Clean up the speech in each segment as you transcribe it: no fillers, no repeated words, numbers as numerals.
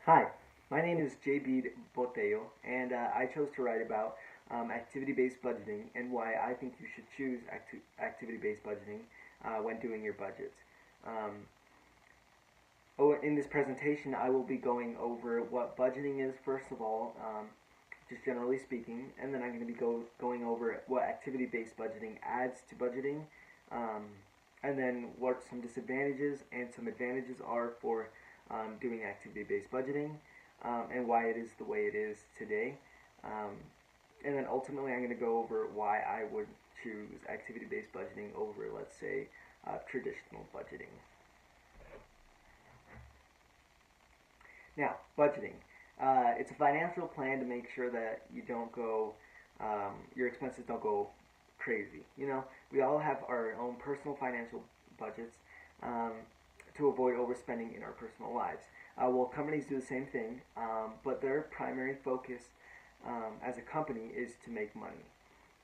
Hi, my name is JB Botello, and I chose to write about activity-based budgeting and why I think you should choose activity-based budgeting when doing your budgets. Um, in this presentation, I will be going over what budgeting is, first of all, just generally speaking, and then I'm going to be going over what activity-based budgeting adds to budgeting, um, and then what some disadvantages and some advantages are for doing activity-based budgeting, and why it is the way it is today. Um, and then ultimately, I'm going to go over why I would choose activity-based budgeting over, let's say, traditional budgeting. Now, budgeting. It's a financial plan to make sure that you don't go, your expenses don't go crazy. You know, we all have our own personal financial budgets um, to avoid overspending in our personal lives. Well, companies do the same thing, but their primary focus as a company is to make money.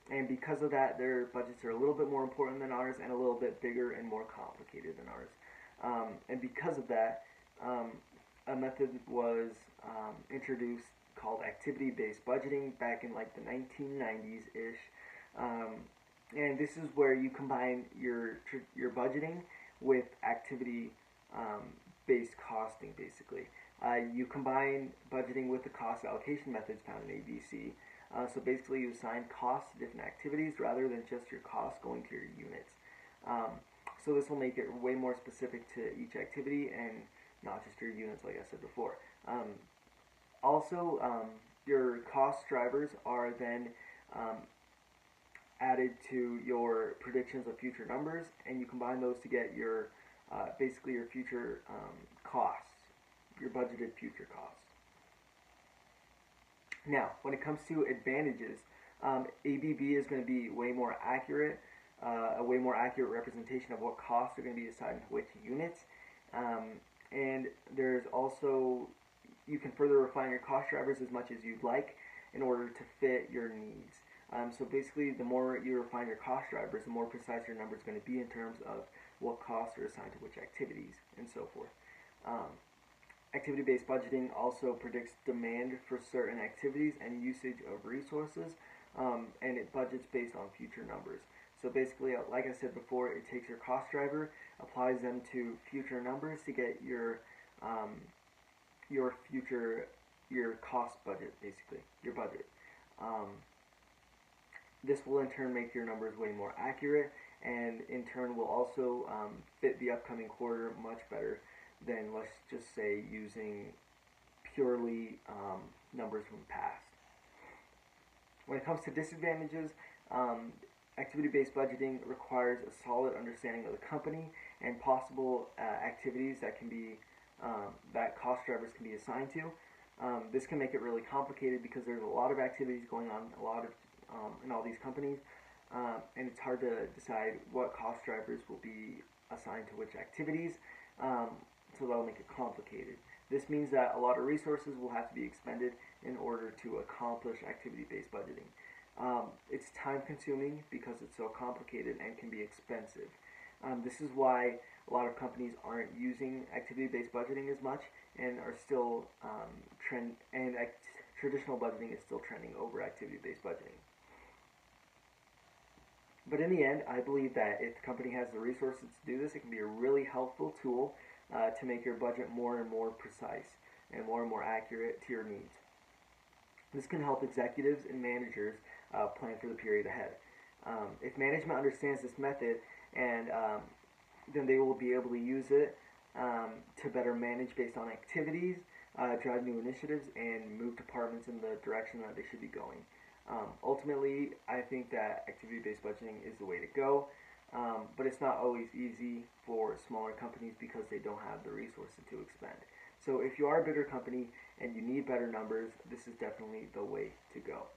And because of that, their budgets are a little bit more important than ours and a little bit bigger and more complicated than ours. And because of that, um, a method was introduced called activity-based budgeting back in like the 1990s ish. Um, and this is where you combine your budgeting with activity based costing, basically. You combine budgeting with the cost allocation methods found in ABC. So basically, you assign costs to different activities rather than just your costs going to your units. Um, so this will make it way more specific to each activity and not just your units, like I said before. Also, your cost drivers are then um, added to your predictions of future numbers, and you combine those to get your basically your future costs, your budgeted future costs. Now, when it comes to advantages, ABB is going to be way more accurate, a way more accurate representation of what costs are going to be assigned to which units. And there's also, you can further refine your cost drivers as much as you'd like in order to fit your needs. So basically, the more you refine your cost drivers, the more precise your number is going to be in terms of what costs are assigned to which activities and so forth. Um, Activity-based budgeting also predicts demand for certain activities and usage of resources, and it budgets based on future numbers. So basically, like I said before, it takes your cost driver, applies them to future numbers to get your future your cost budget, basically your budget. Um, this will in turn make your numbers way more accurate, and in turn will also fit the upcoming quarter much better than, let's just say, using purely numbers from the past. When it comes to disadvantages, activity-based budgeting requires a solid understanding of the company and possible activities that can be that cost drivers can be assigned to. This can make it really complicated because there's a lot of activities going on, a lot of in all these companies, and it's hard to decide what cost drivers will be assigned to which activities. So that'll make it complicated. This means that a lot of resources will have to be expended in order to accomplish activity-based budgeting. It's time consuming because it's so complicated and can be expensive. This is why a lot of companies aren't using activity-based budgeting as much and are still traditional budgeting is still trending over activity-based budgeting. But in the end, I believe that if the company has the resources to do this, it can be a really helpful tool to make your budget more and more precise and more accurate to your needs. This can help executives and managers plan for the period ahead. If management understands this method, and then they will be able to use it to better manage based on activities, drive new initiatives, and move departments in the direction that they should be going. Ultimately, I think that activity-based budgeting is the way to go, but it's not always easy for smaller companies because they don't have the resources to expend. So if you are a bigger company and you need better numbers, this is definitely the way to go.